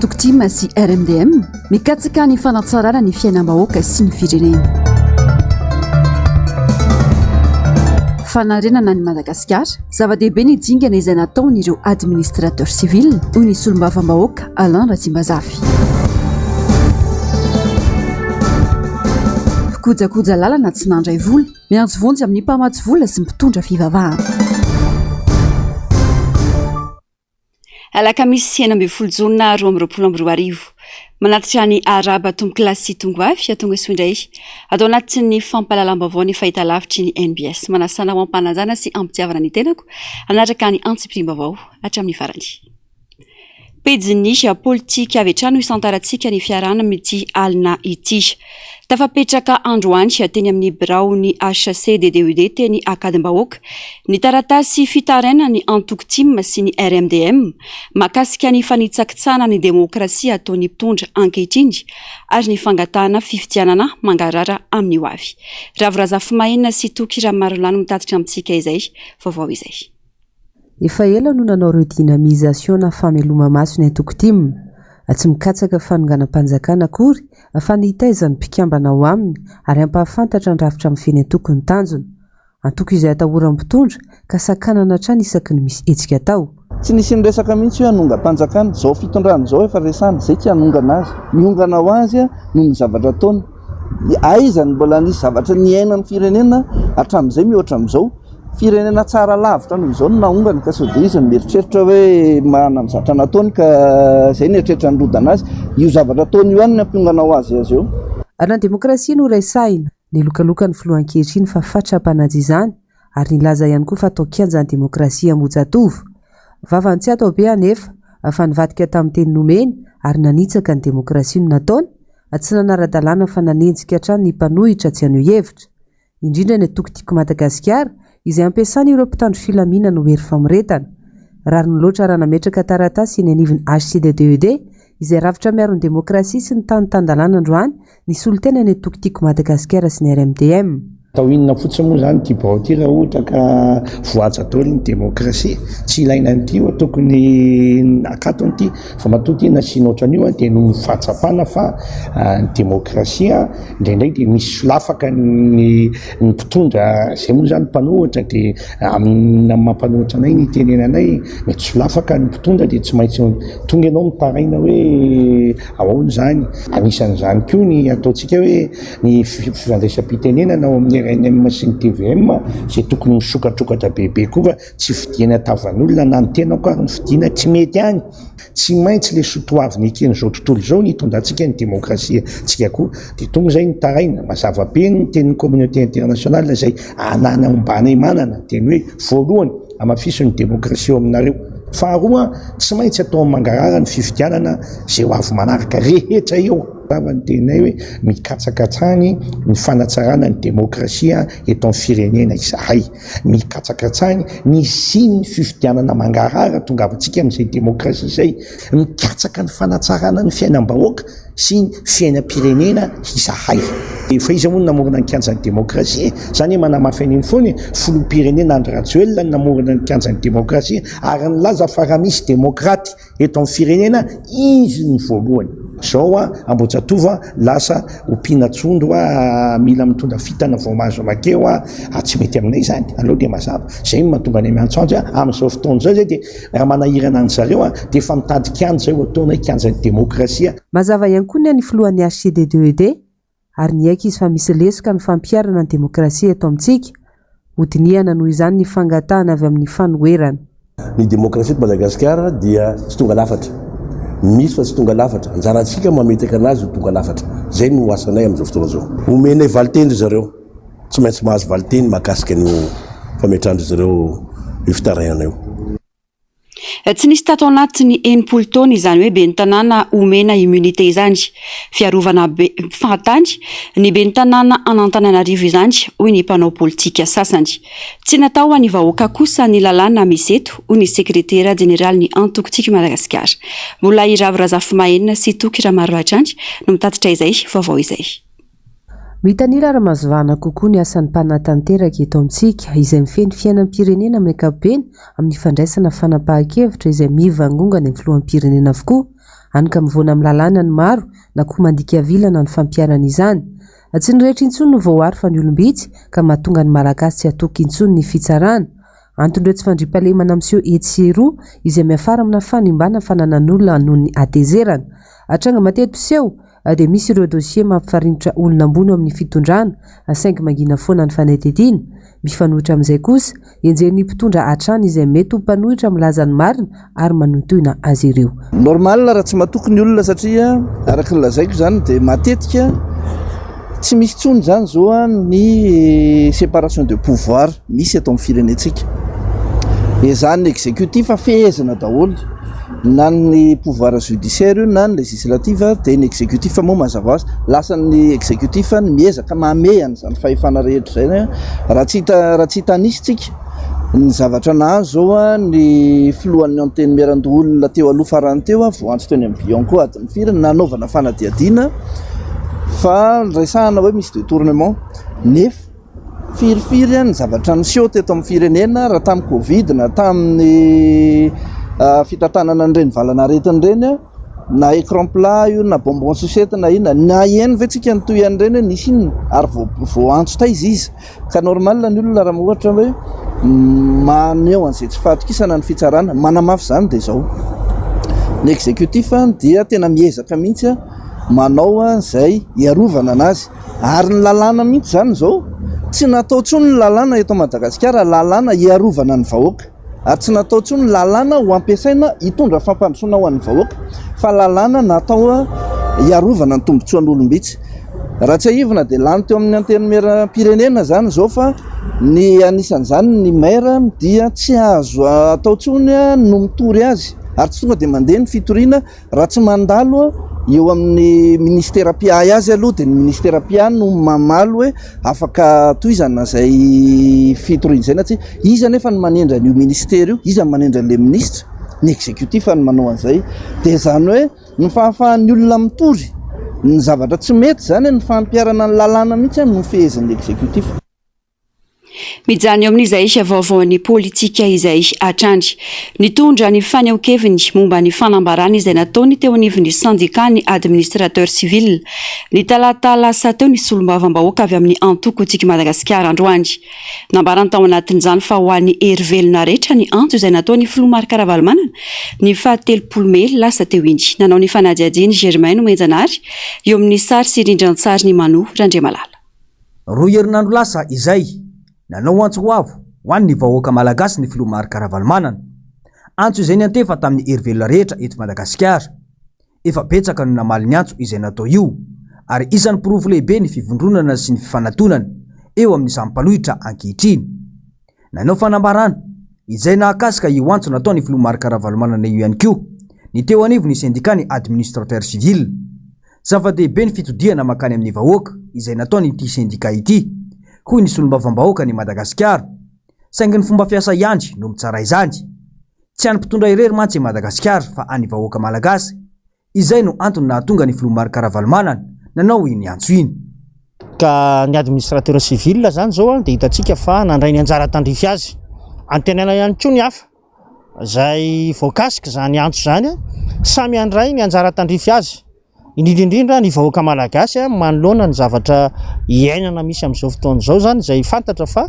Antoktim sy RMDM mikatsaka ny fanatsarana ny fiainam-bahoaka sy ny firenena. Fanarenana ny Madagasikara, zava-dehibe ny dingana izay nataon'ireo administrateur civil hoy ny solombavambahoaka Alain Ratsimbazafy. Kojakoja lalana tsy nandray vola, miantso vonjy amin'ny mpamatsy vola sy mpitondra fivavahana. Alakamisy 9 jona 2022 manatitra ny araba tomboky lasy tongavy atonga soindray atao anatin'ny fampalalam-baovao ny fahitalavitry ny NBS manasana ho ampanajana sy ampitiavana ny tenako anatraka ny antsipirim-baovao hatramin'ny farany. Pejiny politika avy hatrano isantarantsika ny fiarahana amin'ity alina ity. Tafapetraka androany teny amin'ny birao ny HCDDUD teny akadimbahoaka ny taratasy fitaraina ny Antoktim sy ny RMDM makasika ny fanitsakitsana ny demokrasia ataon'ny mpitondra ankehitriny ary ny fangatahana fifidianana mangarara amin'ny ho avy. Ravorafy mahina sy toky Ramarolano mitatitra amintsika izay vaovao izay. Efa ela no nanao ireo dynamisation na fameloma maso ny Antoktim. Tsy mikatsaka fanonganam-panjakana akory afa nitaizany mpikambana ao aminy ary ampahafantatra ny rafitra amin'ny feny tokony tanjona. Antoko izay atahoran'ny mpitondra ka sakanana hatrany isaky ny misy hetsika atao. Tsy nisy resaka mihitsy hoe hanonga-panjakana, zao fitondrana zao efa resana, zay tsy hanongana azy. Miongana ho azy noho ny zavatra ataony. Aizany mbola nisy zavatra niainan'ny firenena hatramin'izay mihoatra amin'izao. Firenena tsara lavitra noho izao no nahongana ka sao dia izy mieritreritra hoe manana amin'ny zavatra nataony ka izay ny eritreritra nirodana azy. Io zavatra ataony io ihany ny ampiongana ho azy eo. Arina demokrasia no resahina ny lokaloka ny filohan-kehitriny fa fatrapanajy izany ary nilaza ihany koa fa atao kianja ny demokrasia mojatovo. Vavany tsy atao be anefa afa nivadika tamin'ny teny nomeny ary nanitsaka ny demokrasia no nataony tsy nanara-dalàna fa nanenjika hatrany ny mpanohitra tsy haneho hevitra. Indrindra ny tokotiko Madagasikara izay ampiasany ireo mpitandro filaminana ho hery famoretana. Rary ny loatra raha nametraka taratasy eny anivon'ny HCDDUD izay ravitra miaro ny demokrasia sy ny tany-tandalàna androany ny solotena ny tokotiko Madagasikara sy ny RMDM. Tao inona fotsiny moa zany ty bao ty raha ohatra ka voaja daholo ny demokrasia, tsy ilaina an'ity tokony akatony ity fa matoa na sy ohatran'io dia no fahatsapana fa ny demokrasia indraindray dia misy solafaka ny mpitondra zay moa zany mpanohitra dia amin'ny mampanohitra anay ny tenenanay mety solafaka ny mpitondra dia tsy maintsy tonga ianao mitaraina hoe ahoana zany. Anisan'izany koa ny ataontsika hoe ny fifandraisam-pitenenana ao amin'ny RNM sy ny TVM zay tokony misokatrokatra bebe koa fa tsy fidiana tavan'olona na ny tenako ary ny fidiana tsy mety any. Tsy maintsy le sotoavy ekeny zao tontolo zao ny itondratsika ny demokrasia tsika koa dia tonga izay ny taraina mazava be ny tenin'ny communauté internationale izay anana ombanay manana teny hoe voalohany amafisy ny demokrasia ao aminareo, faharoa tsy maintsy atao amin'ny mangarara ny fifidianana zay ho avy manaraka rehetra eo. Ny teninay hoe mikatsakatsany ny fanatsarana ny demokrasia eto amin'ny firenena izahay, mikatsakatsany ny siny ny fifidianana mangarara tonga avantsika amin'izay demokrasia izay, mikatsaka ny fanatsarana ny fiainam-bahoaka sy ny fiainam-pirenena izahay. Efa izy moa namorona ny kianjan'ny demokrasia, zany hoe manamafy an'iny foana filoham-pirenena Andry Rajoelina namorona ny kianjan'ny demokrasia ary nilaza fa raha misy demokraty eto amin'ny firenena izy ny voalohany. Zao Ambohijatovo lasa ompiana tsondro mila mitondra fitana vao mahazo makeo tsy mety aminay zany. Aloha dia mazava zay mahatonga any miantso anjy amin'izao fotoana izao zay dia raha manahirana any zareo dia efa mitady kianja zay ataonay kianjan'ny demokrasia. Mazava ihany koa ny filohan'ny HCDDUD ary ny aika izy fa misy lesoka ny fampiarana ny demokrasia eto amintsika hodiniana noho izany ny fangatahana avy amin'ny fanoherana. Ny demokrasia eto Madagasikara dia tsy tonga lafatra, misy fa tsy tonga lafatra, anjarantsika mametaka anazy ho tonga lafatra. Zay no asanay amin'izao fotoana zao. Omenay valitendry zareo, tsy maintsy mahazo valitendry mahakasika ny fametrandry zareo io fitarainana io. Tsy nisy tato anatiny 9 taona izany hoe ben'ny tanàna omena immunité izany, fiarovana fantany ny ben'ny tanàna Antananarivo izany hoy ny mpanao politika sasany. Tsy natao any vahoaka kosa ny lalàna misy eto hoy ny sekretera jeneraly ny Antokotiko Madagasikara. Mbola Ravorafy Mahina sy Toky Ramarolana no mitatitra izay vaovao izay. Mitanila ramazovana kokoa ny asan'ny mpanatanteraka eto amintsika izay mifeny fiainam-pirenena amin'ny ankapobeny amin'ny fandraisana fanapahan-kevitra izay mivangongana amin'ny filohampirenena avokoa anyka mivoana amin'ny lalàna ny maro na koa mandika vilana ny fampiarana izany. Tsy ny rehetra intsony no voaary fa ny olombitsy ka mahatonga ny malagasy tsy hatoky intsony ny fitsarana. Antony ireo tsy fandriampahalemana miseho etsy roa izay miafara amina fanimbana fananan'olona noho ny atezerana. Hatranga matety piseho dia misy ireo dosie mampifarinitra olona ambony amin'ny fitondrana saingy mangina foana ny fanetetiana. Mifanohitra amin'izay kosa enjeny mpitondra hatrany izay mety ho mpanohitra milaza ny marina ary manotoina azy ireo. Normal raha tsy matoky ny olona satria araka ny lazaiko zany dia matetika tsy misy tsony zany zao ny séparation de pouvoir misy atao amin'ny firenetsika. Izany ny exécutif fehezana daholo na ny pouvoir judiciaire io na ny législatif dia ny exécutif moa mazava azy lasa ny exécutif ny miezaka mamehana zany fahefana rehetra zay raha tsy hitanisy tsika ny zavatra nahazo zao ny filohan'ny anteny miarandoolona teo aloha farany teo voantso teo ny amin'ny Bianco adiny firany nanaovana fanadiadiana fa resahana hoe misy détournement nefa firifiry ny zavatra niseho teto amin'ny firenena raha tamin'ny Covid na tamin'ny fitantanana nireny valanaretiny reny na écran plat io na bonbon sucette na ina na eny ve tsika nytoy an'ireny hoe nisy iny ary voantso taizy izy ka normal ny olona raha ohatra hoe maneho an'izay tsy fahatokisana ny fitsarana manamafy zany dia zao ny exécutif dia tena miezaka mihitsy manao izay iarovana anazy ary ny lalàna mihitsy zany zao tsy natao tsony ny lalàna eto Madagasikara lalàna iarovana ny vahoaka ary tsy natao tsony ny lalàna ho ampiasaina hitondra fampandrosoana ho an'ny vahoaka fa lalàna natao iarovana ny tombotsoan'olombitsy. Raha tsy ahivana dia lany teo amin'ny antenimieram-pirenena zany zao fa ny anisan'izany ny maire dia tsy azo atao tsony no mitory azy ary tsy tonga dia mandeha ny fitoriana raha tsy mandalo eo amin'ny ministera piahy azy aloha dia ny ministera piahy no mamaly hoe afaka toizana izay fitoriana izay na tsy iza nefa ny manendra n'io ministera io iza ny manendra n'ilay ministra ny exécutif ny manao an'izay dia zany hoe ny fahafahan'ny olona mitory ny zavatra tsy mety zany ny fampiarana ny lalàna mihitsy no fehezin'ny exécutif. Mijany eo amin'izay vaovaon'ny politika izay atrandry nitondra ny fanehoan-keviny momba ny fanambarana izay nataony teo anivon'ny syndicat ny administrateur civil ny talata lasa teo ny solombavambahoaka avy amin'ny antoko tsika Madagasikara androany nambarany tao anatin'izany fa ho an'ny hery-velona rehetra ny antso izay nataony Filomarka Ravalomanana ny 17 Mey lasa teo iny nanao ny fanadiadiany Germain Menjanary eo amin'ny sary sy rindran-tsary ny Mano Randriamalala. Roa herinandro lasa izay nanao antso ho avo ho an'ny vahoaka malagasy ny Filomarka Ravalomanana. Antso izay niantefa tamin'ny hery-velona rehetra eto Madagasikara. Efa betsaka no namaly ny antso izay natao io ary isan'ny pirofo lehibe ny fivondronana sy ny fifanantonana eo amin'ny sampanohitra ankehitriny. Nanao fanambarana izay nahakasika io antso nataony Filomarka Ravalomanana io ihany koa ny teo anivon'ny ny syndicat ny administrateur civil. Zava-dehibe ny fitodiana makany amin'ny vahoaka izay nataony ity syndicat ity hoy ny solombavambahoaka ny Madagasikara. Saingy ny fomba fiasa ihany no mitsara izany. Tsy any mpitondra irery mantsy Madagasikara fa any vahoaka malagasy. Izay no antony nahatonga ny Filomarka Ravalomanana nanao iny antso iny. Ka ny administrateur civil zany zao dia hitantsika fa nandray ny anjara tandrify azy. Antenana ihany koa ny hafa izay voakasika zany antso zany samy andray ny anjara tandrify azy. Indrindrindrindra ny vahoaka malagasy manoloana ny zavatra iainana misy amin'izao fotoana izao zany izay fantatra fa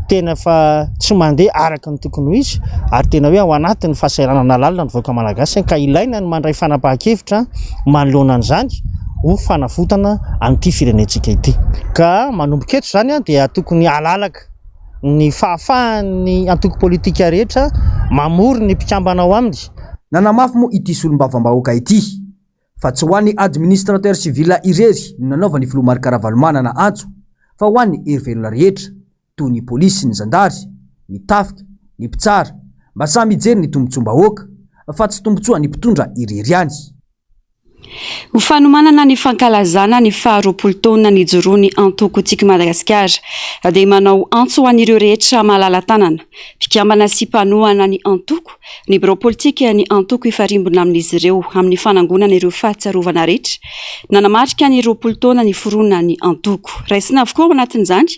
tena fa tsy mandeha araka ny tokony ho izy ary tena hoe ao anatin'ny fahasahiranana lalina ny vahoaka malagasy ka ilaina ny mandray fanapahan-kevitra manoloana an'izany ho fanafotana amin'ity firenentsika ity. Ka manomboka eto zany dia tokony halalaka ny fahafahan'ny antoko politika rehetra mamory ny mpikambana ao aminy. Nanamafy moa ity solombavambahoaka ity fa tsy ho an'ny administrateur civil irery no nanaova ny Filomarka Ravalomanana antso fa ho an'ny hery-velona rehetra toy ny polisy sy ny zandary, ny tafika, ny mpitsara mba samy hijery ny tombontsom-bahoaka fa tsy tombontsoa ny mpitondra irery ihany. Ho fanomanana ny fankalazana ny faharoapolo taona nijoroany antoko tsika Madagasikara dia manao antso ho an'ireo rehetra mahalala tanana mpikambana sy mpanohana ny antoko ny birao politika ny antoko ifarimbona amin'izy ireo amin'ny fanangonana ireo fahatsarovana rehetra nanamarika ny roapolo taona ny foronana ny antoko. Raisina avokoa ao anatin'izany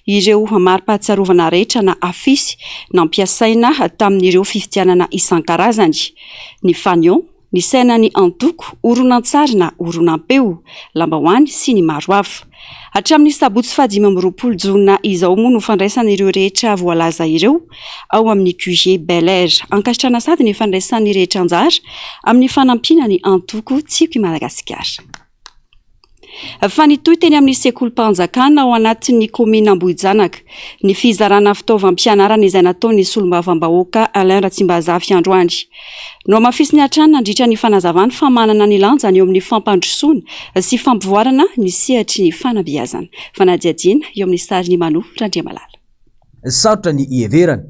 ireo mari-pahatsarovana rehetra na afisy nampiasaina tamin'ireo fifidianana isan-karazany ny fanion ny saina ny antoko, oronan-tsary na oronan-peo, lambahoany sy ny maro hafa. Hatramin'ny sabotsy 5 jona izao moa no fandraisana ireo rehetra voalaza ireo ao amin'ny QG Bel Air, ankasitrana sady ny fandraisan'ny rehetra anjara amin'ny fanampina ny antoko tsiko i Madagasikara. Fa nitoy teny amin'ny sekolim-panjakana ao anatin'ny komina Ambohijanaka ny fizarana fitaovam-pianarana izay nataon'ny solombavambahoaka Alain Ratsimbazafy androany. No mafisy ny hatrany nandritra ny fanazavany fa manana ny lanjany eo amin'ny fampandrosoana sy fampivoarana ny sehatry ny fanabeazana. Fanadiadiana eo amin'ny sariny Mano Randriamalala. Sarotra ny iheverana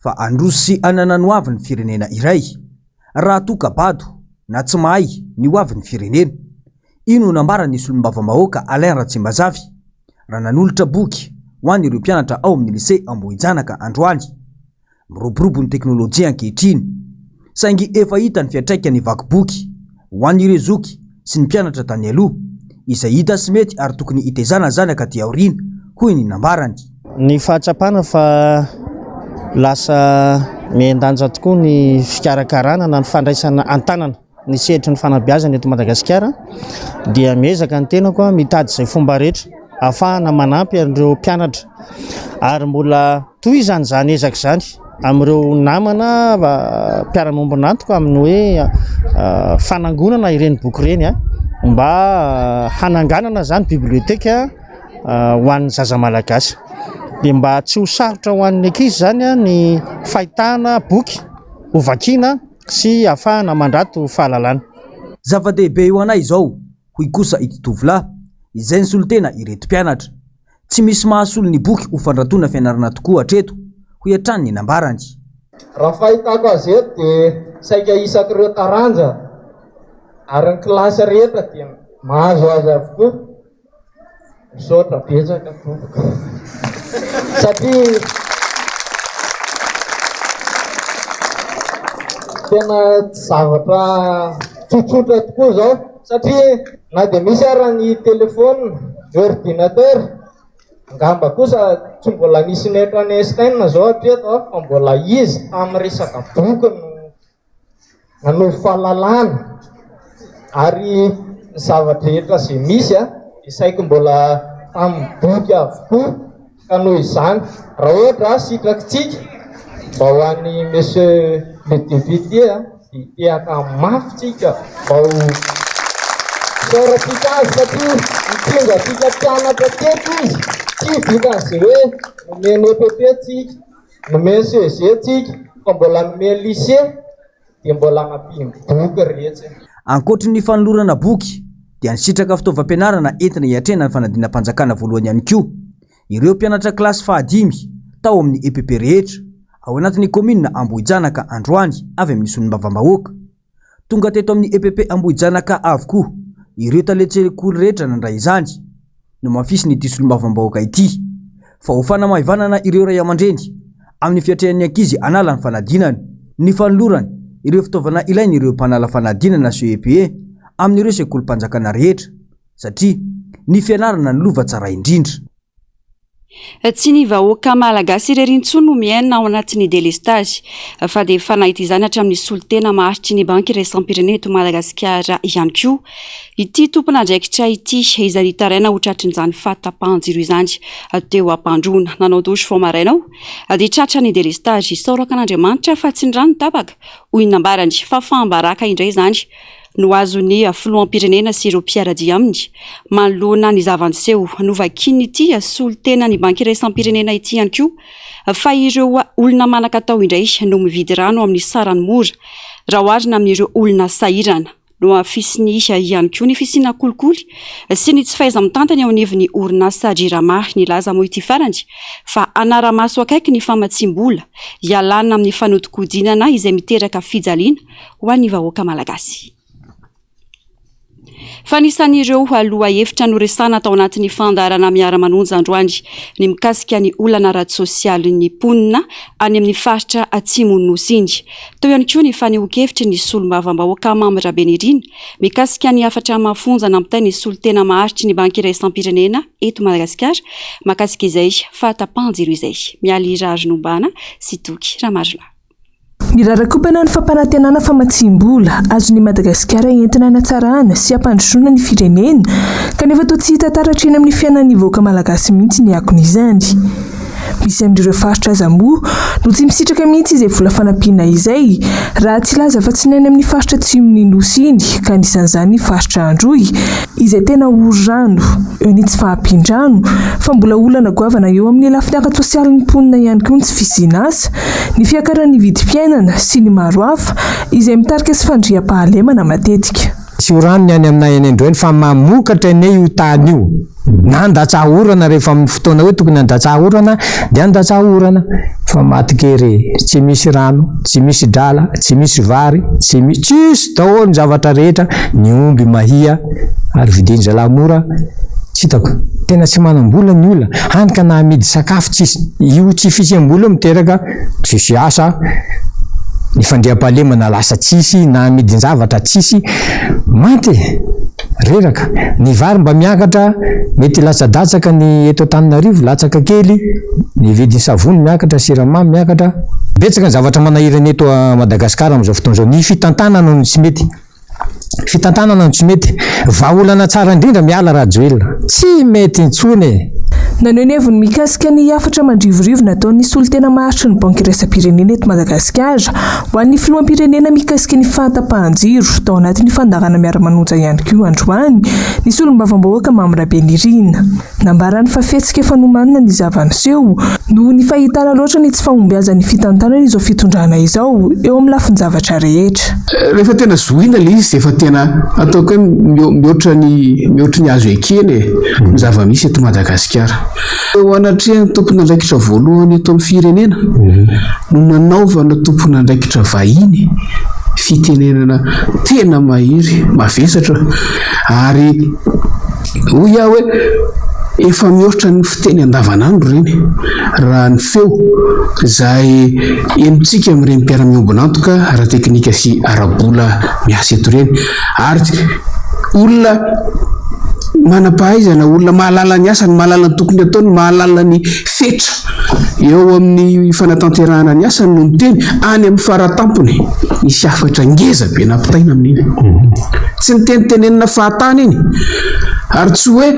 fa androso sy anananoavy ny firenena iray. Raha toka-bado na tsy mahay ny hoavy ny firenena. Ino nambarany solombavambahoaka Alain Ratsimbazafy raha nanolotra boky ho an'ireo mpianatra ao amin'ny lycée Ambohijanaka androany. Miroborobo ny teknôlôjia ankehitriny. Saingy efa hita ny fiantraikany vaky boky ho an'ireo zoky sy ny mpianatra tany aloha izay hita sy mety ary tokony hitezana zany akaty aoriana hoy ny nambarany. Ny fahatsapana fa lasa miendanja tokoa ny fikarakarana na ny fandraisana antanana ny sehatry ny fanabeazana eto Madagasikara dia miezaka ny tenako mitady izay fomba rehetra ahafahana manampy ireo mpianatra ary mbola toy izany ezaka izany amin'ireo namana mpiara-mombona antoko amin'ny hoe fanangonana ireny boky ireny mba hananganana zany biblioteka ho an'ny zaza malagasy dia mba tsy ho sarotra ho an'ny ankizy zany ny fahitana boky ho vakiana sy ahafahana mandrato fahalalana. Zava-dehibe eo anay izao hoy kosa ity tovolahy izay ny solotena ireto mpianatra. Tsy misy mahasolo ny boky ho fandratona fianarana tokoa hatreto hoy hatrany ny nambarany. Raha fahitako azy eto dia saika isaky ireo taranja ary ny kilasy rehetra dia mahazo azy avokoa. Misaotra betsaka tompoko satria tena zavatra tsotsotra tokoa zao satria na dia misy ara ny telefona, ny ordinateur, ngamba kosa tsy mbola nisy netran Einstein zao hatreto fa mbola izy tamin'ny resaka boky no nanohy fahalalana ary zavatra rehetra izay misy isaky mbola tamin'ny boky avokoa ka noho izany raha ohatra sitrakintsika mba ho an'ny monsieur le député dia tehaka mafy tsika mba ho soratsika azy satria mitsinga tsika mpianatra teto izy tsy vita an'izay hoe nomeny EPP tsika nomeny CEG tsika fa mbola nomeny lycée dia mbola anampiny boky rehetra. Ankoatry ny fanolorana boky dia ny sitraka fitaovam-pianarana entina hiatrena ny fanadina-panjakana voalohany ihany koa. Ireo mpianatra kilasy 5 tao amin'ny EPP rehetra ao anatin'ny komina Ambohijanaka androany avy amin'ny solombavambahoaka. Tonga teto amin'ny EPP Ambohijanaka avokoa ireo taletsekoly rehetra nandray izany no mafisy ny ity solombavambahoaka ity fa ho fanamahivanana ireo ray aman-dreny amin'ny fiatrehan'ny ankizy anala ny fanadinana, ny fanolorana ireo fitaovana ilainy ireo mpanala fanadinana CEPE amin'ireo sekolim-panjakana rehetra satria ny fianarana ny lova tsara indrindra. Tsy ny vahoaka malagasy irery intsony no miaina ao anatin'ny délestage fa dia fanahita izany hatramin'ny solotena maharitry ny banky iraisam-pirenena eto Madagasikara ihany koa. Ity tompon'andraikitra ity izay nitaraina ho tratrin'izany fahatapahan-jiro izany teo ampandroana nanao dosy vao maraina ao dia tratra ny délestage isaoraka an'Andriamanitra fa tsy ny rano tapaka hoy ny nambarany fa fambaraka indray izany no azony filoham-pirenena sy ireo mpiaradia aminy manoloana ny zava-niseho novakiany ity solotena ny banky iraisam-pirenena ity ihany koa fa ireo olona manan-katao indray no mividy rano amin'ny sarany mora raha oharina amin'ireo olona sahirana no afisiny ihany koa ny fisina kolikoly sy ny tsy faiza mitantany ao anivon'ny orinasa Jirama ny laza moa ity farany fa anara-maso akaiky ny famatsim-bola hialana amin'ny fanodikodinana izay miteraka fijaliana ho an'ny vahoaka malagasy. Fa nisan'ireo aloha hevitra noresana tao anatin'ny fandarana miara-manonja androany ny mikasika ny olana ara sosialy ny ponina any amin'ny faritra atsimon'ny nosy indy. Teo ihany koa ny fanehoan-kevitry ny solombavambahoaka Mamy Rabenirina mikasika ny afatra mafonja nampitay ny solotena maharitry ny banky iraisam-pirenena eto Madagasikara makasika izay fahatapahan-jiro izay. Mialy Rary Nombana sy Toky Ramarona. Mirarakopana ny fampanantenana famatsim-bola azon'i Madagasikara entina hanatsarana sy hampandrosoana ny firenena kanefa toa tsy hita taratra eny amin'ny fiainan'ny vahoaka malagasy mihitsy ny akon'izany. Misy amin'ireo faritra aza moa no tsy misitraka mihitsy izay vola fanampiana izay raha tsy laza fa tsy ny any amin'ny faritra atsimon'ny nosy iny ka anisan'izany ny faritra Androy izay tena ory-rano eo ny tsy fahampin-drano fa mbola olana goavana eo amin'ny lafiny ara-tsosialin'ny mponina ihany koa ny tsy fisiana asa, ny fiakaran'ny vidim-piainana sy ny maro hafa izay mitarika sy fandriam-pahalemana matetika. Tsy orano ny any aminay eny androany fa mamokatra eny io tany io na andatsahorana rehefa amin'ny fotoana hoe tokony andatsahorana dia andatsahorana fa maty-kere tsy misy rano, tsy misy drala, tsy misy vary, tsisy daholo ny zavatra rehetra, ny omby mahia ary vidiny zalamora tsy hitako tena tsy manam-bola ny olona hany ka na amidy sakafo tsisy io tsy fisiam-bola miteraka tsisy asa ny fandriam-pahalemana lasa tsisy na amidiny zavatra tsisy maty reraka ny vary mba miakatra mety latsa-datsaka ny eto Antananarivo latsaka kely ny vidiny savony miakatra siramamy miakatra betsaka ny zavatra manahirana eto Madagasikara amin'izao fotoan'izao ny fitantanana no tsy mety fitantanana no tsy mety vahaolana tsara indrindra miala raha joelona tsy mety intsony. Naneho ny heviny mikasika ny hafatra mandrivorivo nataon'ny solon-tena maharitra ny banky iraisam-pirenena eto Madagasikara ho an'ny filoham-pirenena mikasika ny fahatapahan-jiro tao anatin'ny fandarana miara-manonja ihany koa androany ny solombavam-bahoaka Mamirabe Nirina nambarany fa fihetsika efa nomanina ny zava-niseho noho ny fahitana loatra ny tsy fahombiazan'ny fitantanana izao fitondrana izao eo amin'ny lafiny zavatra rehetra. Rehefa tena zoina le izy efa tena ataoko hoe mihoatra ny azo ekeny ny zava-misy eto Madagasikara. Ho anatrehany tompon'andraikitra voalohany eto amin'ny firenena no nanaovana tompon'andraikitra vahiny fitenenana tena mahery mavesatra ary hoy aho hoe efa mihoatra ny fiteny andavanandro reny raha ny feo izay enontsika amin'ireny mpiara-miombona antoka ara-teknika sy ara-bola miasa eto reny ary olona manam-pahaizana olona mahalala ny asany mahalala ny tokony ataony mahalala ny fetra eo amin'ny fanatanterahana ny asany no miteny any amin'ny faratampony misy afatra ngeza be nampitaina amin'iny tsy ny tenitenenina fahatany iny ary tsy hoe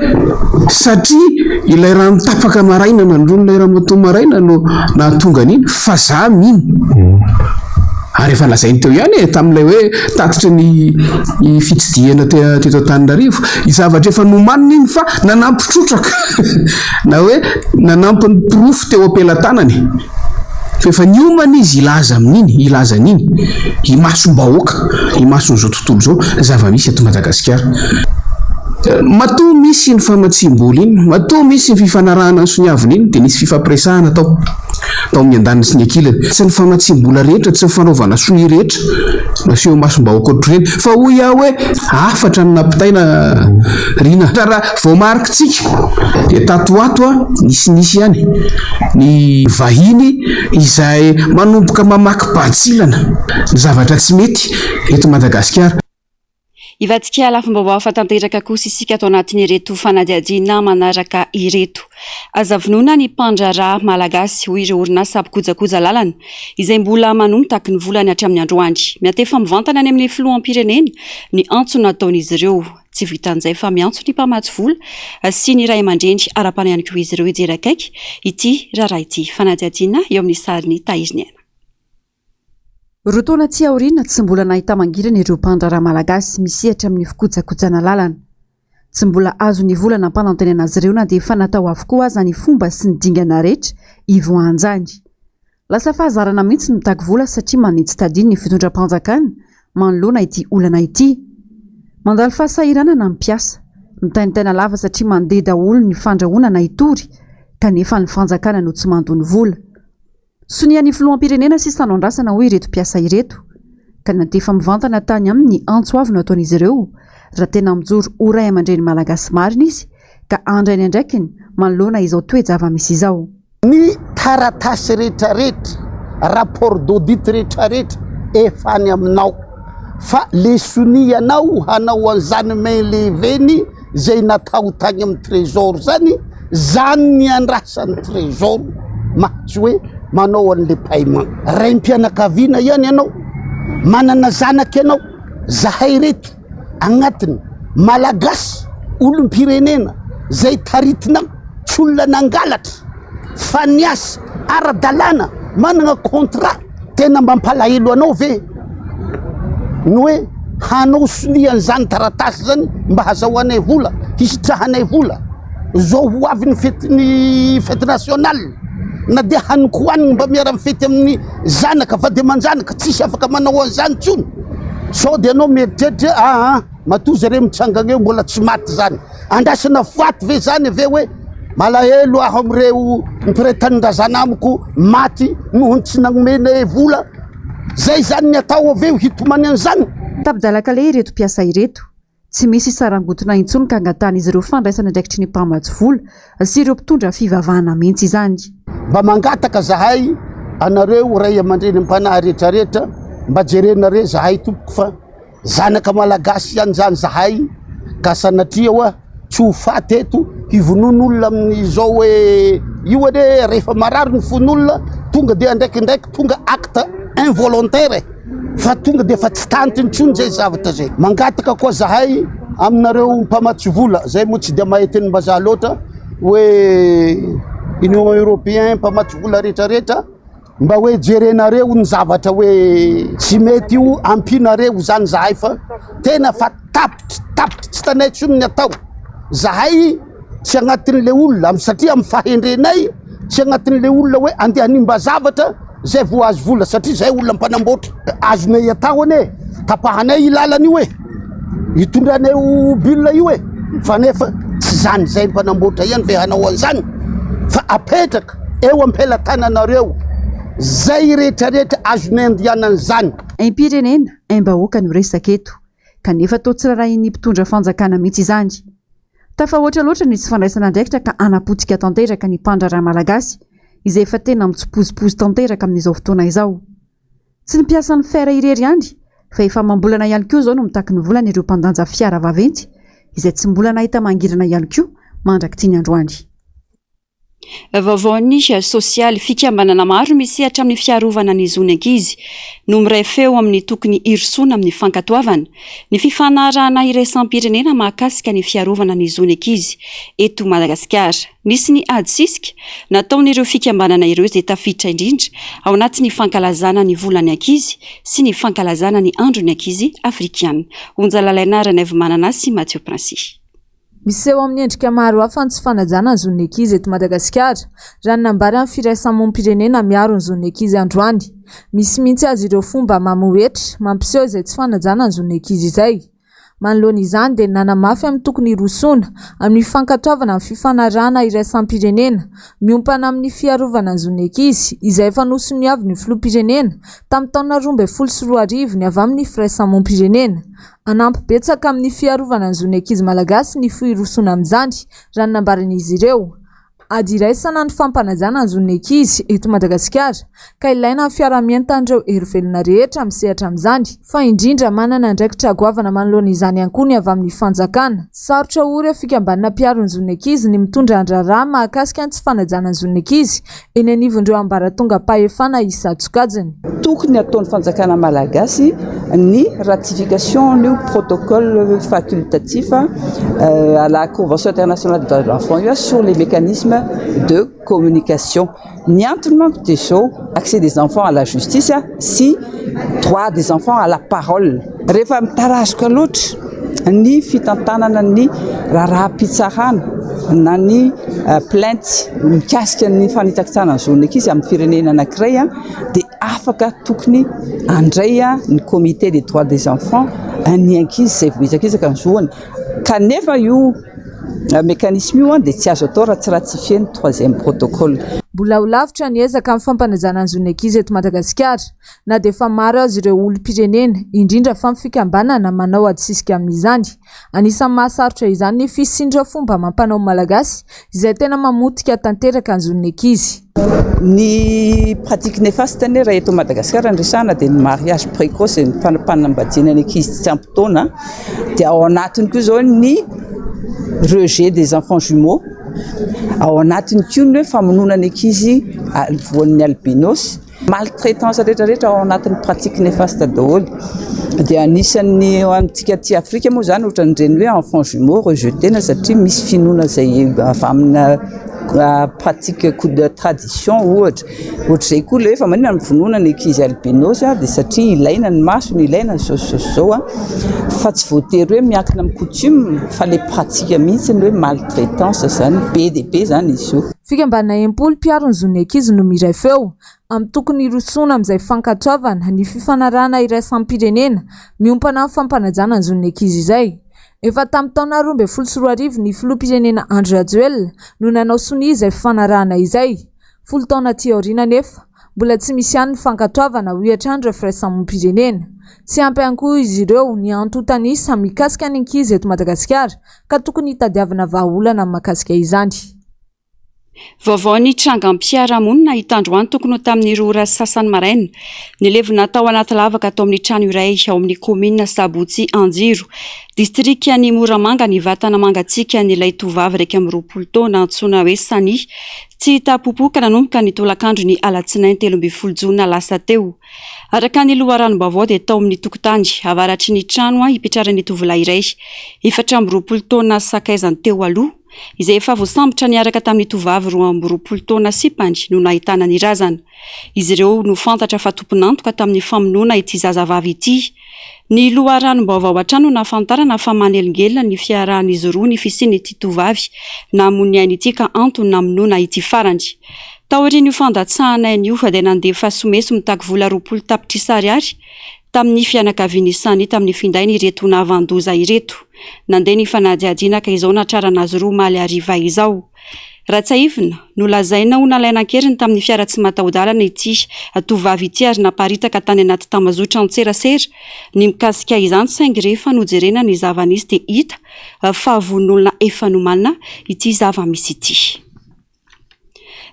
satria ilay raha mitapaka maraina nandrony ilay raha matoa maraina no nahatonga an'iny fa za mino ary efa lazainy teo ihany tamin'ilay hoe tatitra ny fitsidihana teto Antananarivo zavatra efa nomanina iny fa nanampitrotraka na hoe nanampy ny pirofo teo ampelantanany fa efa niomana izy ilaza amin'iny ilaza an'iny imasom-bahoaka imason'izao tontolo izao zava-misy eto Madagasikara. Matoa misy ny famatsim-bola iny matoa misy ny fifanarahana ny soniavina iny dia nisy fifampiresahana tao amin'ny andaniny sy ny ankilany tsy ny famatsim-bola rehetra tsy ny fanaovana sony rehetra naseho masom-bahoaka ohatr'ireny fa hoy aho hoe afatra ny nampitaina Rina raha vao marikitsika dia tatoato nisy ihany ny vahiny izay manomboka mamaky batsilana ny zavatra tsy mety eto Madagasikara. Ivatsika lafim-baovao afa-tanteraka kosa isika ato anatin'ireto fanadihadiana manaraka ireto. Azavinoana ny mpandraharaha malagasy ho ireo orinasa mpikojakoja lalana izay mbola manomtaky ny volany hatramin'ny androany. Miatefa mivantana any amin'ny filohampirenena ny antso nataon'izy ireo. Tsy vitan'izay fa miantso ny mpamatsy vola sy ny ray aman-dreny ara-pana ihany koa izy ireo hijery akaiky ity raharaha ity fanadihadiana eo amin'ny sariny Taiziniana. Roa taona tsy aoriana tsy mbola nahita mangirana ireo mpandraharaha malagasy misehatra amin'ny fikojakojana lalana. Tsy mbola azo ny volana mpanantenana azy ireo na dia efa natao avokoa aza ny fomba sy ny dingana rehetra ivoanjany. Lasa fahazarana mihitsy mitaky vola satria manitsy tadiny ny fitondram-panjakana manoloana ity olana ity. Mandalo fahasahirana na mpiasa mitaintaina lava satria mandeha daholo ny fandrahoana na itory kanefa ny fanjakana no tsy mandony vola. Sonian'ny filoham-pirenena sy sanondrasana hoe ireto mpiasa ireto ka natefa mivantana tany amin'ny antso avy no ataon'izy ireo raha tena mijoro ho ray aman-dreny malagasy marina izy ka andrainy andraikiny manoloana izao toe-java-misy izao. Ny taratasy rehetrarehetra rapport d'audit rehetrarehetra efa any aminao fa le sonianao hanao an'izany mainleveny zay natao tany amin'ny trésor zany ny andrasan'ny trésor mahatsy hoe manao an'le paiement raim-pianakaviana ihany ianao manana zanaka ianao zahay reto agnatiny malagasy olom-pirenena zay taritina tsy olona nangalatra fa niasa ara-dalàna manana contrat tena mampalahelo anao ve ny hoe hanao solian'izany taratasy zany mba hazahoanay vola hisitrahanay vola zao ho avy ny fety nationale na dia haniko hoaniny mba miara mifety amin'ny zanaka fa de manjanaka tsisy afaka manao an'izany tsony sao de anao mieritreritra matozy re mitsangana eo mbola tsy maty zany andrasana foaty ve zany ave hoe malahelo aho am'ireo mpiretanindrazana amiko maty nohony tsy nagnomena vola zay zany ny atao aveo hitomany an'izany tapidalaka le ireto mpiasa ireto tsy misy sarangotona intsony ka angatana izy ireo fandraisana ndraikitry ny mpamatsy vola sy ireo mpitondra fivavahana mihitsy izany mba mangataka zahay anareo ray aman-dreny mpanahy rehetrarehetra mba jerenare zahay tompoko fa zanaka malagasy ihany zany zahay ka sanatria hoa tsy ho faty eto hivonon'olona amin'izao hoe io ane rehefa marary ny fon'olona tonga de andraikindraiky tonga acte involontaire fa tonga de fa tsy tantiny tsony zay zavatra zay mangataka koa zahay aminareo mpamatsy vola zay moa tsy de mahetiny mbazaha loatra hoe union européen mpamatsy vola rehetrarehetra mba hoe jerenareo ny zavatra hoe tsy mety io ampinareo zany zahay fa tena fa tapitry tsy tanay tsony ny atao zahay tsy agnatin'le olona satria amy fahendrenay tsy agnatin'le olona hoe andeha nimba zavatra zay vo azo vola satria zay olona mpanamboatra azonay atao ane tapahanay ilalany io e hitondranay bille io e fa nefa tsy zany zay mpanamboatra ihany ve hanao an'izany fa apetraka eo ampelatananareo zay rehetrarehetra azonay andianan'izany aim-pirenena aim-bahoaka no resaka eto kanefa tao tsirarahin'ny mpitondra fanjakana mihitsy izany tafahoatra loatra ny tsy fandraisana ndraikitra ka anapotika tanteraka ny mpandraraha malagasy izay efa tena mitsipozipozy tanteraka amin'izao fotoana izao tsy ny mpiasan'ny fera irery andry fa efa mambolana ihany koa zao no mitaky ny volana ireo mpandanja fiara vaventy izay tsy mbola nahita mangirana ihany koa mandraky tiany androandry vaovaony sosialy fikambanana maro misehatra amin'ny fiarovana ny zony ankizy no miray feo amin'ny tokony irisona amin'ny fankatoavana ny fifanarahana iraisam-pirenena mahakasika ny fiarovana ny zony ankizy eto Madagasikara nisy ny ady sisika nataon'ireo fikambanana ireo izay tafiditra indrindra ao anatin'ny fankalazana ny volany ankizy sy ny fankalazana ny andro ny ankizy afrikana onjalalaina Ranève Mananasy Mathieu Princy. Misy eo amin'ny endrika maro hafa ny tsy fanajana ny zon'ny ankizy eto Madagasikara raha ny nambara ny firaisamonim-pirenena miaro ny zon'ny ankizy androany. Misy mihitsy azy ireo fomba mamoetra mampiseho izay tsy fanajana ny zon'ny ankizy izay. Manoloana izany dia nanamafy amin'ny tokony irosona amin'ny fankatoavana amin'ny fifanarahana iraisam-pirenena miompana amin'ny fiarovana ny zon'ny ankizy izay efa nosoniavy ny filoham-pirenena tamin'ny taona 2024 ny avy amin'ny firaisamonim-pirenena. Anampy betsaka amin'ny fiarovana ny zon'ny ankizy malagasy ny firosona amin'izany raha ny nambaran'izy ireo. Ady iraisana ny fampanajana ny zon'ny ankizy eto Madagasikara ka ilaina ny fiaramientan'ireo hery-velona rehetra misehatra amin'izany fa indrindra manana andraikitra goavana manoloana izany ihany koa ny avy amin'ny fanjakana. Sarotra ory fikambanana mpiaro ny zon'ny ankizy ny mitondra andraraha mahakasika ny tsy fanajana ny zon'ny ankizy eny anivon'ireo ambaratonga pahefana Isatsokajiny. Tokony ataon'ny fanjakana malagasy ny ratification du protocole facultatif à la Convention internationale des droits de l'enfant sur les mécanismes de communication. Ni accès des enfants à la justice, si droit des enfants à la parole. Rehefa mitarasika loatra ny fitantanana ny raharaham-pitsarana na ny plainte mikasika ny fanitsakitsana ny zon'ny ankizy amin'ny firenena anankiray dia afaka tokony andray ny comité des droits des enfants ny ankizy izay voizakizaka ny zoany kanefa io mécanisme io dia tsy azo atao raha tsy ratifie ny 3e protocole. Mbola ho lavitra ny ezaka amin'ny fampanajana ny zon'ny ankizy eto Madagasikara na dia efa maro azy ireo olom-pirenena indrindra fa amin'ny fikambanana manao ady sisika amin'izany. Anisan'ny mahasarotra izany ny fisindra fomba mampanao malagasy izay tena mamotika tanteraka ny zon'ny ankizy. Ny pratique néfaste ny raha eto Madagasikara ny resahana dia ny mariage précoce ny fanampadina ny ankizy tsy ampy taona dia ao anatiny koa izao ny rejet des enfants jumeaux ao anatiny koa ny hoe famononana ankizy voan'ny albinos maltraitance rehetrarehetra ao anatin'ny pratique néfaste daholo dia anisan'ny amintsika aty Afrika moa zany ohatran'ireny hoe enfant jumeau rejeté na satria misy finoana izay avy amina pratique coup de tradition ohatr'izay koa le efa manina mivonoana ny ankizy albinos dia satria ilaina ny masony ilaina ny zao fa tsy voatery hoe miankina amin'ny coutume fa le pratique mihitsy ny hoe maltraitance zany be dia be zany izy io. Fikambanana Empolo mpiaro ny zon'ny ankizy no miray feo amin'ny tokony rosoana amin'izay fankatrovana ny fifanarahana iraisam-pirenena miompana amin'ny fampanajana ny zon'ny ankizy izay. Efa tamin'ny taona 2014 ny filoham-pirenena Andry Rajoelina no nanao sonia izay fifanarahana izay. 10 taona aty aoriana nefa mbola tsy misy ihany ny fankatoavana ho hiatrany ireo firaisamoam-pirenena. Tsy ampy ihany koa izy ireo ny antontanisa mikasika ny ankizy eto Madagasikara ka tokony hitadiavana vahaolana mahakasika izany. Vaovao ny trangam-piarahamonina hitandroany tokony tamin'ny rora sasany maraina ny levina tao anaty lavaka atao amin'ny trano iray ao amin'ny komina Sabotsy Anjiro distrika ny Moramanga ny vatana mangatsika nyilay tovavy raika amin'ny 20 taona antsoina hoe Sani tsy tapopoka nanomboka ny tolakandro ny alatsinainy 13 jona lasa teo. Araka ny loharanom-baovao dia tao amin'ny tokotany avaratry ny trano hipetraran'ny tovolahy iray 14 taona sakaizany teo aloha izay efa voasambotra niaraka tamin'ny tovavy 12 taona sipany no nahitana ny razana. Izy ireo no fantatra fa tomponantoka tamin'ny famonoana ity zazavavy ity. Ny loharanom-baovao hatrany no nafantarana fa manelingelina ny fiarahan'izy roa ny fisiany ity tovavy na mony ainy ity ka antony namonoana ity farany. Taorian'io fandatsahana io dia nandefa someso mitaky vola 20 tapitrisa ariary tamin'ny fianakavian'ny Sani tamin'ny findainy ireto navandoza ireto. Nandeha ny fanadihadiana ka izao natrarana azy roa maly hariva izao. Ratsaivina no lazaina ho nalaina-keriny tamin'ny fiara tsy mataho-dalana ity tovavy ity ary naparitaka tany anaty tamazotra antserasera. Ny mikasika izany saingy rehefa nojerena ny zava-nisy dia hita fa von'olona efa nomanina ity zava-misy ity.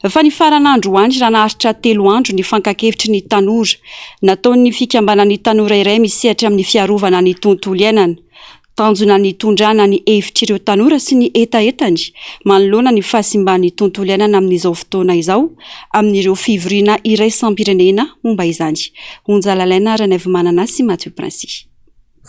Fa ny faran'andro andro raha naharitra 3 andro ny fankakevitry ny tanora nataon'ny fikambanan'ny tanora iray misehatra amin'ny fiarovana ny tontolo iainana. Tanjona ny tondrana ny hevitr'ireo tanora sy ny etaetany manoloana ny fahasimban'ny tontolo iainana amin'izao fotoana izao amin'ireo fivoriana iraisam-pirenena momba izany. Onjalalaina Ranevy sy Mathieu Princy.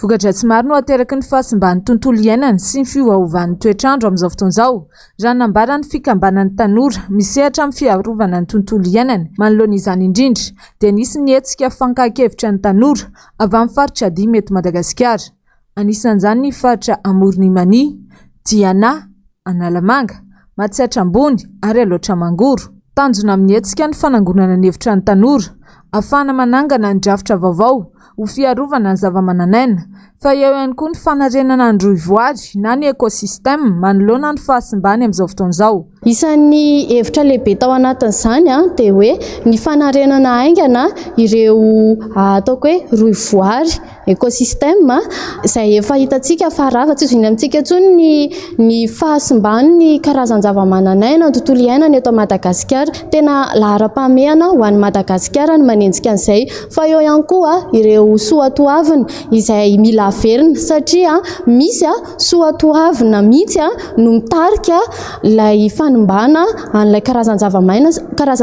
Voka-dratsy maro no ateraky ny fahasimban'ny tontolo iainana sy ny fiovaovan'ny toetrandro amin'izao fotoana izao. Raha nambaran'ny fikambanan'ny tanora misehatra amin'ny fiarovana ny tontolo iainana manoloana izany indrindra dia nisy ny hetsika fankakevitra ny tanora avy amin'ny faritra dimy eto Madagasikara. Anisan'izany ny faritra Amoronimani, Diana, Analamanga, Matsiatra Ambony ary Aloatra Mangoro. Tanjona amin'ny hetsika ny fanangonana ny hevitra ny tanora ahafahana manangana ny drafitra vaovao ho fiarovana ny zava-manan'aina fa eo ihany koa ny fanarenana ny rohivoary na ny ekosistema manoloana ny fahasimbany amin'izao fotoana izao. Isan'ny hevitra lehibe tao anatin'izany dia hoe ny fanarenana aingana ireo ataoko hoe rohivoary ekosistema izay efa hitantsika fa raha tsy izony amintsika intsony ny fahasimbany ny karazany zava-manan'aina ny tontolo iainana eto Madagasikara tena lahara-pahamehana ho an'ny Madagasikara ny manenjika an'izay fa eo ihany koa ireo soatoavina izay mila averina satria misy soatoavina mihitsy no mitarika ilay fanimbana an'ilay karazany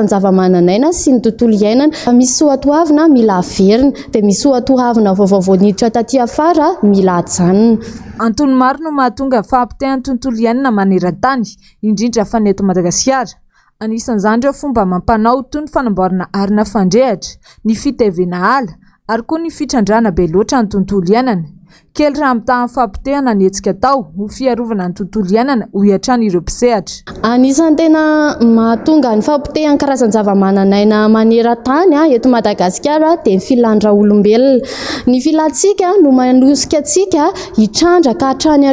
zava-manan'aina sy ny tontolo iainana. Misy soatoavina mila averina dia misy soatoavina vaovao niditra taty afara mila hajanona. Antony maro no mahatonga fahampitehan'ny tontolo iainana maneran-tany indrindra fa ny eto Madagasikara. Anisan'izany ireo fomba mampanao toy ny fanamboarana arina fandrehatra, ny fitevena ala ary koa ny fitrandrana be loatra ny tontolo iainana. Kely raha mitahan'ny fahampitehana ny hetsika tao ho fiarovana ny tontolo iainana ho hiatrany ireo mpisehatra. Anisan'ny tena mahatonga ny fahampitehany karazany zava-manan'aina maneran-tany eto Madagasikara dia ny filandra-olombelona. Ny filantsika no manosika antsika hitrandra ka hatrany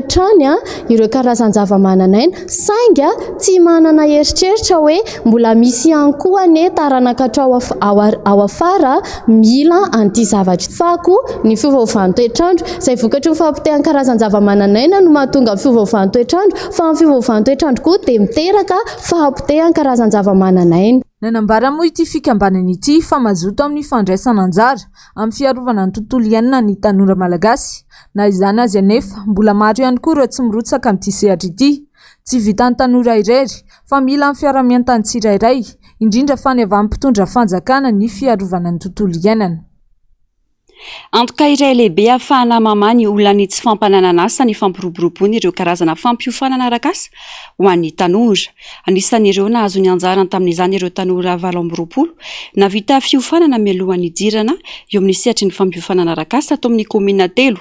ireo karazany zava-manan'aina saingy tsy manana eritreritra hoe mbola misy ihany koa ny taranaka ao afara mila an'ity zavatra. Fa koa ny fiovaovan'ny toetrandro izay vokatry ny fahampitehan'ny karazany zava-manan'aina no mahatonga ny fiovaovan'ny toetrandro fa ny fiovaovan'ny toetrandro koa dia miteraka fahampitehan'ny karazany zava-manan'aina. Nanambara moa ity fikambanana ity fa mazoto amin'ny fandraisana anjara amin'ny fiarovana ny tontolo iainana ny tanora malagasy. Na izany azy anefa mbola maro ihany koa ireo tsy mirotsaka amin'ity sehatra ity. tsy vitan'ny tanora irery fa mila amin'ny fiaramian-tany tsirairay indrindra fa ny avy amin'ny mpitondra fanjakana ny fiarovana ny tontolo iainana. Antoka iray lehibe ahafahana mamany olona ny tsy fampanananasa ny fampiroboroboana ireo karazana fampiofanana arakasa ho an'ny tanora. Anisan'ireo nahazo ny anjarany tamin'izany ireo tanora 20 navita fiofanana mialohan'ny jirana eo amin'ny sehatry ny fampiofanana arakasa ato amin'ny komina 3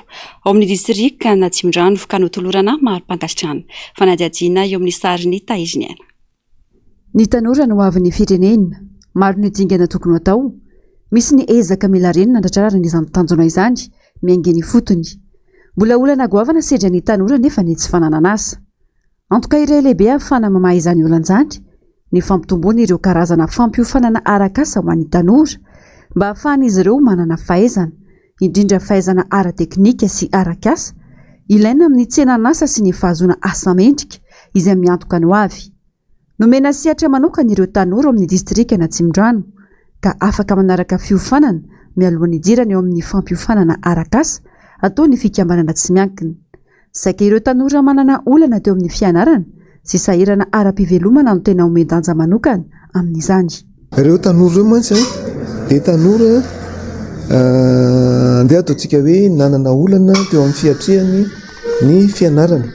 ao amin'ny distrika Natsimdrano ka notolorana Marimpangatsitrana. Fanadihadiana eo amin'ny sariny Taiziniana. Ny tanora no avy ny firenena, maro ny dingana tokony atao. Misy ny ezaka mila renina ndratrarany izany tanjona izany miainga ny fotony. Mbola olana goavana sedra ny tanora nefa ny tsy fanananasa. Antoka iray lehibe ahafahana mamaha izany olanjany ny fampitomboana ireo karazana fampiofanana arakasa ho an'ny tanora mba ahafahan'izy ireo manana fahaizana, indrindra fahaizana ara-teknika sy arakasa ilaina amin'ny tsenanasa sy ny fahazoana asa mendrika izay miantoka ny ho avy. Nomena sehatra manokana ireo tanora amin'ny distrika Natsimdrano ka afaka manaraka fiofanana mialohan'ny jirana eo amin'ny fampiofanana arakasa atao ny fikambanana tsy miankina. Saika ireo tanora manana olana teo amin'ny fianarana sy sahirana ara-pivelomana no tena omendanja manokana amin'izany. Ireo tanora ireo mantsy dia tanora andeha ataontsika hoe nanana olana teo amin'ny fiatrehany ny fianarana.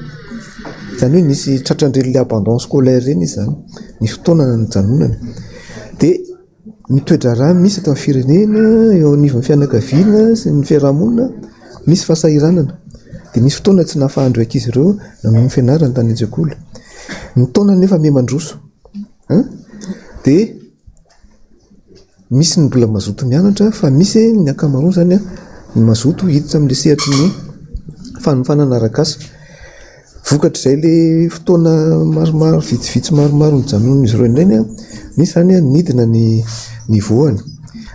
Izany hoe nisy tratrandreny le abandon scolaire reny izany, ny fotoana ny janonana. Dia ny toetra raha misy atao amin'ny firenena eo anivon'ny fianakaviana sy ny fiarahamonina misy fahasahiranana. Dia nisy fotoana tsy nahafahandreo ankizy ireo namono fianarana tany an-tsekoly. Ny taona nefa miha-mandroso. Dia misy ny mbola mazoto mianatra fa misy ny ankamaroany zany ny mazoto hiditra amin'ilay sehatry ny fanofanana arakasa. Vokatr' izay le fotoana maromaro vitsivitsy maromaro nijanon'izy ireo indray misy zany nidina ny nivoany.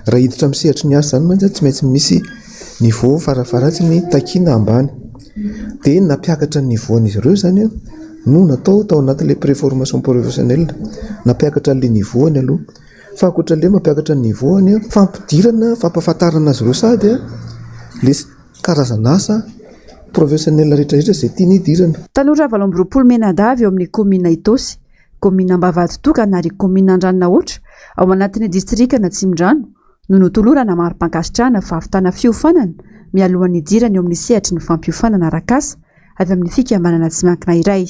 Raha hiditra amin'ny sehatry ny asa zany mantsy tsy maintsy misy niveau farafaratsiny takiana ambany. Dia nampiakatra ny nivoan'izy ireo zany no natao tao anatin'ilay préformation professionnelle, nampiakatra an'ilay nivoany aloha. Fa ankoatran'ilay mampiakatra ny nivoany fampidirana, fampahafantarana azy ireo sady le karazana asa professionnel rehetrarehetra izay tiany hidirana. Tanora 20 menadavy eo amin'ny komina Itosy, komina Ambavatotoka ary komina Andraninahoatra ao anatin'ny distrika Natsimdrano no notolorana Marimpangatsitrana fa ahavitana fiofanana mialohan'ny jirana eo amin'ny sehatry ny fampiofanana arakasa avy amin'ny fikambanana tsy miankina iray.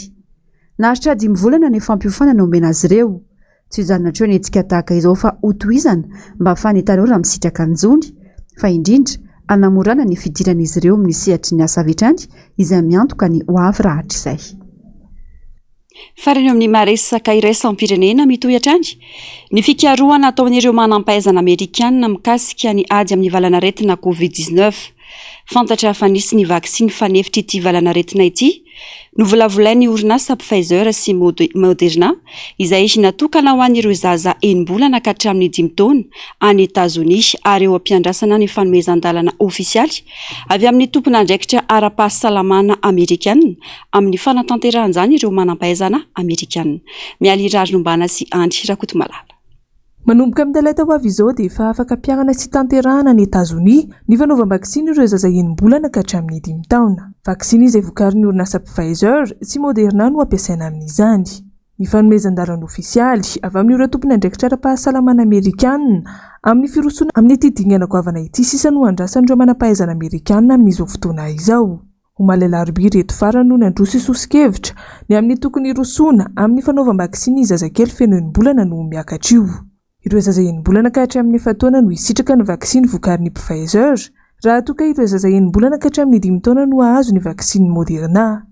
Naharitra 5 volana ny fampiofanana omena azy ireo. Tsy hijanona hatreo ny hetsika tahaka izao fa hotohizana mba ahafahan'ny tanora misitraka anjony fa indrindra anamorana ny fidiran'izy ireo amin'ny sehatry ny asa vitrany izay miantoka ny ho avy rahatrizay. Farany eo amin'ny maresaka iraisam-pirenena mitohy hatrany ny fikarohana ataon'ireo manam-pahaizana Amerikanina mikasika ny ady amin'ny valanaretina COVID-19. Fantatra fa nisy ny vaksiny fanefitra ity valanaretina ity novolavolain'ny orinasa Pfizer sy Moderna izay natokana ho an'ireo zaza 9 bolana ka hatramin'ny 5 taona any Etazonia ary eo ampiandrasana ny fanomezan-dalana ofisialy avy amin'ny tompon'andraikitra ara-pahasalamana Amerikanina amin'ny fanatanteran'izany ireo manam-pahaizana Amerikanina. Mialy Rarinombana sy Andry Rakotomalala. Manomboka amin'ny dalata ho avy izao dia efa afaka piarana sy tanterahana ny Etazonia ny fanaovam-baksiny ireo zaza 9 bolana ka hatramin'ny 5 taona. Vaksiny izay vokarin'ny orinasa Pfizer sy Moderna no ampiasaina amin'izany. Ny fanomezan-dalana ofisialy avy amin'ireo tompon'andraikitra ara-pahasalamana Amerikanina amin'ny firosoana amin'ny ity dingana goavana ity sisa no andrasan'ireo manam-pahaizana Amerikanina amin'izao fotoana izao. Omaly alarobia reto farany no nandroso isosikevitra ny amin'ny tokony rosoana amin'ny fanaovam-baksiny zazakely feno 9 bolana no miakatra io. Ireo zaza 9 bolana ka hatramin'ny 7 taona no hisitraka ny vaksiny vokarin'ny Pfizer, raha toka ireo zaza 9 bolana ka hatramin'ny 5 taona no ahazo ny vaksiny Moderna.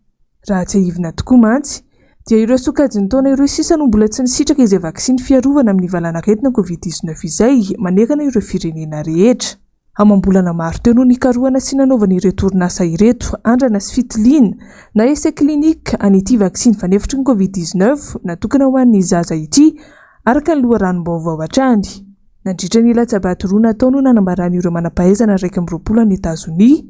Raha tsy ahivina tokoa mantsy, dia ireo sokajiny taona ireo sisa no mbola tsy nisitraka izay vaksiny fiarovana amin'ny valanaretina COVID-19 izay manekana ireo firenena rehetra. Amam-bolana maro teo no nikarohana sy nanaovana ireto orinasa ireto andrana sy fitiliana na essai clinique an'ity vaksiny fanefitry ny COVID-19 natokana ho an'ny zaza ity araka ny loharanom-baovao hatrany. Nandritra ny latsabato roa natao no nanambaran'ireo manam-pahaizana 20 any Etazonia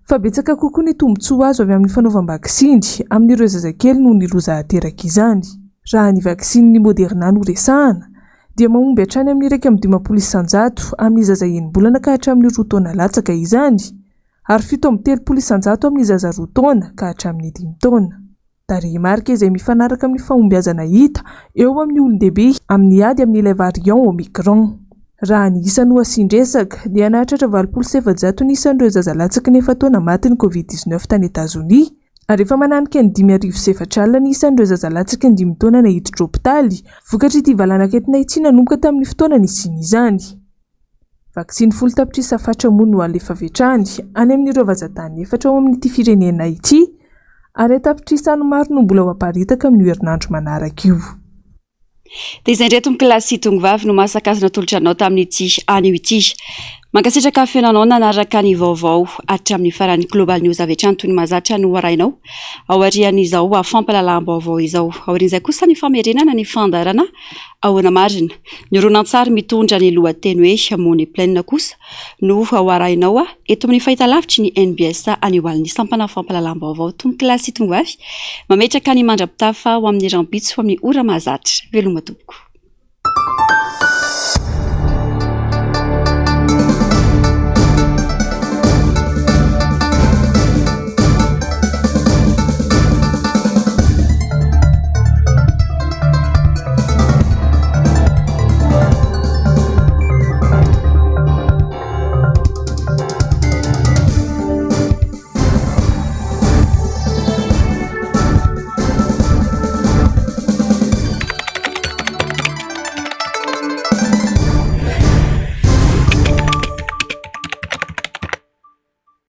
fa betsaka kokoa ny tombotsoa azo avy amin'ny fanaovam-baksiny amin'ireo zazakely no niloza ateraka izany. Raha ny vaksiny Moderna no resahana dia mahomby hatrany amin'ny 1.5 isanjato amin'ny zaza 9 bolana ka hatramin'ny 2 taona latsaka izany ary 7.3 isanjato amin'ny zaza 2 taona ka hatramin'ny 5 taona. tarehimarika izay mifanaraka amin'ny fahombiazana hita eo amin'ny olon-dehibe amin'ny ady amin'ilay variant omicron. Raha ny isany ho asindresaka dia nahatratra 27,000 ny isan'ireo zazalatsaka nefa taona maty ny COVID-19 tany Etazonia, ary efa mananika ny 5,700 alina ny isan'ireo zazalatsaka ny 5 taona nahiditra hopitaly vokatry ity valananketina ity nanomboka tamin'ny fotoana nisiany izany. Vaksiny 10 tapitrisa fatramono no alefa vetrany any amin'ireo vazatany efatra ao amin'ity firenena ity, ary tapitrisany maro no mbola ho aparitaka amin'ny herinandro manaraka io. Dia izay indray tomoklasy tongivavy no mahasakazana tolotra anao tamin'ity anio ity. Mankasitraka fiainanao nanaraka ny vaovao hatramin'ny farany Global News avy hatrany toy ny mahazatra no arainao ao arian'izao fampahalalam-baovao izao. Aorian'izay kosa ny famerenana ny fandarana ahoana marina. Ny horonan-tsary mitondra ny lohateny hoe Mony Pleine kosa no ao arainao eto amin'ny fahitalavitry ny NBS any hoalin'ny sampana fampahalalam-baovao tomoklasy tongivavy mametraka ny mandrapitafa ho amin'ny rambitso ho amin'ny ora mahazatra. Veloma tompoko.